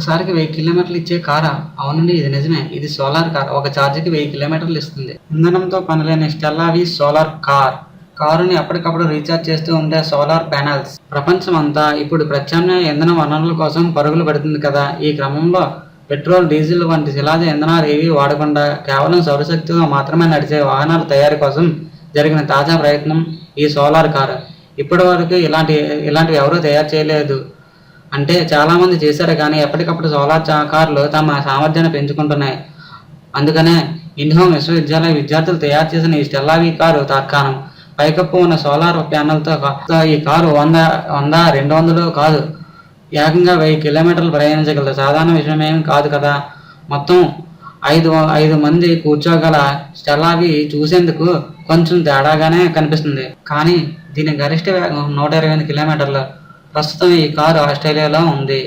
ఒక్కసారికి 1000 కిలోమీటర్లు ఇచ్చే కారా? అవునండి, ఇది నిజమే. ఇది సోలార్ కార్. ఒక ఛార్జ్‌కి 1000 కిలోమీటర్లు ఇస్తుంది. ఇంధనంతో పనిలేని స్టెల్లావి సోలార్ కార్. కారుని ఎప్పటికప్పుడు రీఛార్జ్ చేస్తూ ఉండే సోలార్ ప్యానెల్స్. ప్రపంచమంతా ఇప్పుడు ప్రత్యామ్నాయ ఇంధన వనరుల కోసం పరుగులు పెడుతుంది కదా! ఈ క్రమంలో పెట్రోల్, డీజిల్ వంటి శిలాజ ఇంధనాలు ఏవీ వాడకుండా కేవలం సౌరశక్తితో మాత్రమే నడిచే వాహనాల తయారీ కోసం జరిగిన తాజా ప్రయత్నం ఈ సోలార్ కారు. ఇప్పటివరకు ఇలాంటివి ఎవరూ తయారు చేయలేదు. అంటే చాలామంది చేశారు కానీ ఎప్పటికప్పుడు సోలార్ కార్లు తమ సామర్థ్యాన్ని పెంచుకుంటున్నాయి. అందుకనే ఇండిహోమ్ విశ్వవిద్యాలయ విద్యార్థులు తయారు చేసిన ఈ స్టెల్లావి కారు తార్కాణం. పైకప్పు ఉన్న సోలార్ ప్యానెల్తో ఈ కారు 100, 200 కాదు, ఏకంగా 1000 కిలోమీటర్లు ప్రయాణించగలదు. సాధారణ విషయమేమి కాదు కదా. మొత్తం 5 మంది కూర్చోగల స్టెల్లావి చూసేందుకు కొంచెం తేడాగానే కనిపిస్తుంది. కానీ దీని గరిష్ట వేగం 128 కిలోమీటర్లు. ప్రస్తుతం ఈ కారు ఆస్ట్రేలియాలో ఉంది.